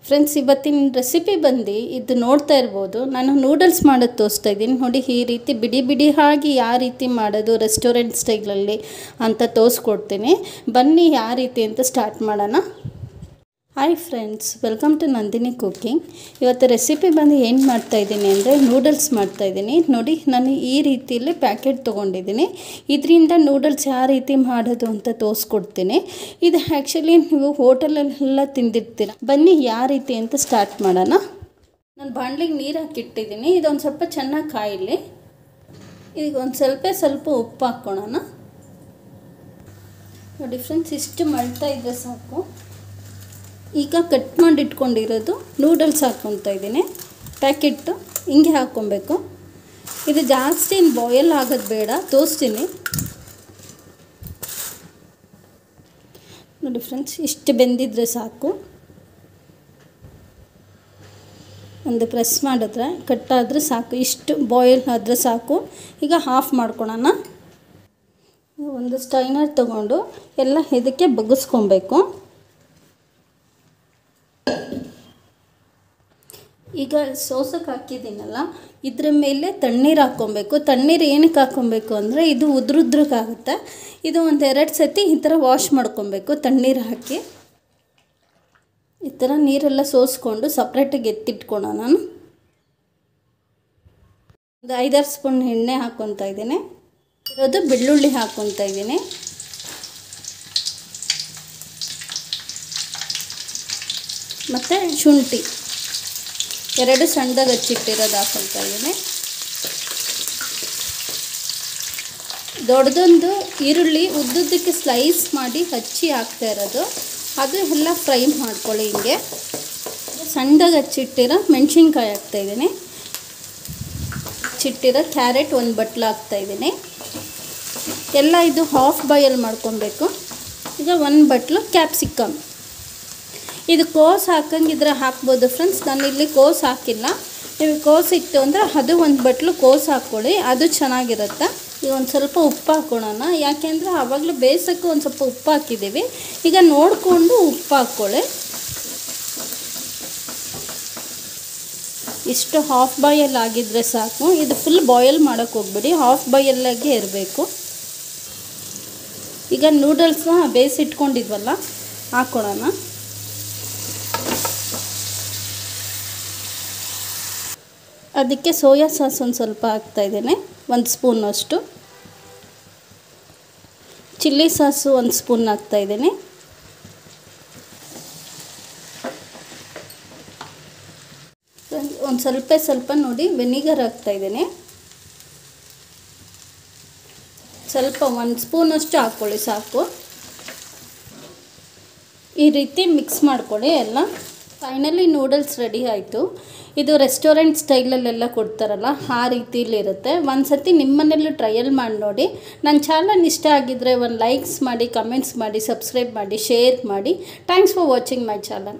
Friends, ಇವತ್ತಿನ recipe ಬಂದು ಇದು ನೋಡ್ತಾ ಇರ್ಬೋದು. ನಾನು ನೂಡಲ್ಸ್ ಮಾಡೋದು ತೋರಿಸ್ತಾ ಇದ್ದೀನಿ ನೋಡಿ. ಈ ರೀತಿ ಬಿಡಿ ಬಿಡಿ ಆಗಿ ಯಾವ ರೀತಿ ಮಾಡೋದು ರೆಸ್ಟೋರೆಂಟ್ ಸ್ಟೈಲಲ್ಲಿ ಅಂತ ತೋರಿಸ್ಕೊಡ್ತೀನಿ. ಬನ್ನಿ ಯಾವ ರೀತಿ ಅಂತ ಸ್ಟಾರ್ಟ್ ಮಾಡೋಣ. Hi friends, welcome to Nandini cooking. ಇವತ್ತು ರೆಸಿಪಿ ಬಂದು ಏನು ಮಾಡ್ತಾಯಿದ್ದೀನಿ ಅಂದರೆ ನೂಡಲ್ಸ್ ಮಾಡ್ತಾಯಿದ್ದೀನಿ ನೋಡಿ. ನಾನು ಈ ರೀತಿಯಲ್ಲಿ ಪ್ಯಾಕೆಟ್ ತೊಗೊಂಡಿದ್ದೀನಿ. ಇದರಿಂದ ನೂಡಲ್ಸ್ ಯಾವ ರೀತಿ ಮಾಡೋದು ಅಂತ ತೋರಿಸ್ಕೊಡ್ತೀನಿ. ಇದು ಆ್ಯಕ್ಚುಲಿ ನೀವು ಹೋಟೆಲಲ್ಲೆಲ್ಲ ತಿಂದಿರ್ತೀರ. ಬನ್ನಿ ಯಾವ ರೀತಿ ಅಂತ ಸ್ಟಾರ್ಟ್ ಮಾಡೋಣ. ನಾನು ಬಾಣಲಿಗೆ ನೀರು ಹಾಕಿಟ್ಟಿದ್ದೀನಿ. ಇದೊಂದು ಸ್ವಲ್ಪ ಚೆನ್ನಾಗಿ ಕಾಯಲಿ. ಈಗ ಒಂದು ಸ್ವಲ್ಪ ಉಪ್ಪು ಹಾಕ್ಕೊಳ್ಳೋಣ ನೋಡಿ. ಫ್ರೆಂಡ್ಸ್, ಇಷ್ಟು ಮಳ್ತಾ ಇದ್ದರೆ ಸಾಕು. ಈಗ ಕಟ್ ಮಾಡಿ ಇಟ್ಕೊಂಡಿರೋದು ನೂಡಲ್ಸ್ ಹಾಕ್ಕೊತಾ ಇದ್ದೀನಿ. ಪ್ಯಾಕೆಟ್ಟು ಹಿಂಗೆ ಹಾಕ್ಕೊಬೇಕು. ಇದು ಜಾಸ್ತಿ ಬಾಯ್ಲ್ ಆಗೋದು ಬೇಡ, ತೋರಿಸ್ತೀನಿ ನೋಡಿ. ಫ್ರೆಂಡ್ಸ್, ಇಷ್ಟು ಬೆಂದಿದ್ರೆ ಸಾಕು. ಒಂದು ಪ್ರೆಸ್ ಮಾಡಿದ್ರೆ ಕಟ್ಟಾದರೆ ಸಾಕು. ಇಷ್ಟು ಬಾಯ್ಲ್ ಆದರೆ ಸಾಕು. ಈಗ ಆಫ್ ಮಾಡ್ಕೊಳ್ಳೋಣ. ಒಂದು ಸ್ಟೈನರ್ ತೊಗೊಂಡು ಎಲ್ಲ ಇದಕ್ಕೆ ಬಗ್ಗಿಸ್ಕೊಬೇಕು. ಈಗ ಸೋಸಕ್ಕೆ ಹಾಕಿದ್ದೀನಲ್ಲ, ಇದ್ರ ಮೇಲೆ ತಣ್ಣೀರು ಹಾಕ್ಕೊಬೇಕು. ತಣ್ಣೀರು ಏನಕ್ಕೆ ಹಾಕ್ಕೊಬೇಕು ಅಂದರೆ ಇದು ಉದ್ರುದ್ರಕ್ಕಾಗುತ್ತೆ. ಇದು ಒಂದು 2 ಸತಿ ಈ ಥರ ವಾಶ್ ಮಾಡ್ಕೊಬೇಕು. ತಣ್ಣೀರು ಹಾಕಿ ಈ ಥರ ನೀರೆಲ್ಲ ಸೋಸ್ಕೊಂಡು ಸಪ್ರೇಟಾಗಿ ಎತ್ತಿಟ್ಕೊಳ್ಳೋಣ. ನಾನು ಒಂದು 5-6 ಸ್ಪೂನ್ ಎಣ್ಣೆ ಹಾಕ್ಕೊತಾ ಇದ್ದೀನಿ. ಇರೋದು ಬೆಳ್ಳುಳ್ಳಿ ಹಾಕ್ಕೊತಾ ಇದ್ದೀನಿ. ಮತ್ತು ಶುಂಠಿ 2 ಸಣ್ಣದಾಗಿ ಹಚ್ಚಿಟ್ಟಿರೋದು ಹಾಕ್ಕೊತಾ ಇದ್ದೀನಿ. ದೊಡ್ಡದೊಂದು ಈರುಳ್ಳಿ ಉದ್ದುದ್ದಕ್ಕೆ ಸ್ಲೈಸ್ ಮಾಡಿ ಹಚ್ಚಿ ಹಾಕ್ತಾ ಇರೋದು, ಅದು ಎಲ್ಲ ಫ್ರೈ ಮಾಡ್ಕೊಳ್ಳಿ. ಹಿಂಗೆ ಸಣ್ಣದಾಗಿ ಹಚ್ಚಿಟ್ಟಿರೋ ಮೆಣಸಿನ್ಕಾಯಿ ಹಾಕ್ತಾಯಿದ್ದೀನಿ. ಹಚ್ಚಿಟ್ಟಿರೋ ಕ್ಯಾರೆಟ್ 1 ಬಟ್ಲು ಹಾಕ್ತಾಯಿದ್ದೀನಿ. ಎಲ್ಲ ಇದು ಹಾಫ್ ಬಾಯಲ್ ಮಾಡ್ಕೊಬೇಕು. ಈಗ 1 ಬಟ್ಲು ಕ್ಯಾಪ್ಸಿಕಮ್. ಇದು ಕೋಸ್ ಹಾಕಂಗಿದ್ರೆ ಹಾಕ್ಬೋದು ಫ್ರೆಂಡ್ಸ್. ನಾನಿಲ್ಲಿ ಕೋಸ್ ಹಾಕಿಲ್ಲ. ನೀವು ಕೋಸ್ ಇತ್ತು ಅಂದರೆ ಅದು 1 ಬಟ್ಲು ಕೋಸ್ ಹಾಕ್ಕೊಳ್ಳಿ, ಅದು ಚೆನ್ನಾಗಿರುತ್ತೆ. ಈಗ ಒಂದು ಸ್ವಲ್ಪ ಉಪ್ಪು ಹಾಕ್ಕೊಳ್ಳೋಣ. ಯಾಕೆಂದರೆ ಆವಾಗಲೇ ಬೇಯಿಸೋಕ್ಕೂ ಒಂದು ಸ್ವಲ್ಪ ಉಪ್ಪು ಹಾಕಿದ್ದೀವಿ. ಈಗ ನೋಡಿಕೊಂಡು ಉಪ್ಪು ಹಾಕ್ಕೊಳ್ಳಿ. ಇಷ್ಟು ಹಾಫ್ ಬಾಯಲ್ ಆಗಿದ್ದರೆ ಸಾಕು. ಇದು ಫುಲ್ ಬಾಯಲ್ ಮಾಡೋಕ್ಕೆ ಹೋಗ್ಬೇಡಿ, ಹಾಫ್ ಬಾಯಲ್ಲಾಗೆ ಇರಬೇಕು. ಈಗ ನೂಡಲ್ಸ್ನ ಬೇಯಿಸಿಟ್ಕೊಂಡಿದ್ವಲ್ಲ ಹಾಕ್ಕೊಳ್ಳೋಣ. ಅದಕ್ಕೆ ಸೋಯಾ ಸಾಸ್ ಒಂದು ಸ್ವಲ್ಪ ಹಾಕ್ತಾಯಿದ್ದೇನೆ, 1 ಸ್ಪೂನಷ್ಟು. ಚಿಲ್ಲಿ ಸಾಸು 1 ಸ್ಪೂನ್ ಹಾಕ್ತಾಯಿದ್ದೀನಿ. ಒಂದು ಸ್ವಲ್ಪ ನೋಡಿ ವೆನಿಗರ್ ಹಾಕ್ತಾಯಿದ್ದೀನಿ. ಸ್ವಲ್ಪ 1 ಸ್ಪೂನಷ್ಟು ಹಾಕ್ಕೊಳ್ಳಿ ಸಾಕು. ಈ ರೀತಿ ಮಿಕ್ಸ್ ಮಾಡ್ಕೊಳ್ಳಿ ಎಲ್ಲ. ಫೈನಲಿ ನೂಡಲ್ಸ್ ರೆಡಿ ಆಯಿತು. ಇದು ರೆಸ್ಟೋರೆಂಟ್ ಸ್ಟೈಲಲ್ಲೆಲ್ಲ ಕೊಡ್ತಾರಲ್ಲ ಆ ರೀತಿಲಿರುತ್ತೆ. ಒಂದು ಸತಿ ನಿಮ್ಮನೇಲೂ ಟ್ರಯಲ್ ಮಾಡಿ ನೋಡಿ. ನನ್ನ ಚಾನಲ್ ಇಷ್ಟ ಆಗಿದ್ದರೆ ಒಂದು ಲೈಕ್ಸ್ ಮಾಡಿ, ಕಮೆಂಟ್ಸ್ ಮಾಡಿ, ಸಬ್ಸ್ಕ್ರೈಬ್ ಮಾಡಿ, ಶೇರ್ ಮಾಡಿ. Thanks for watching my channel.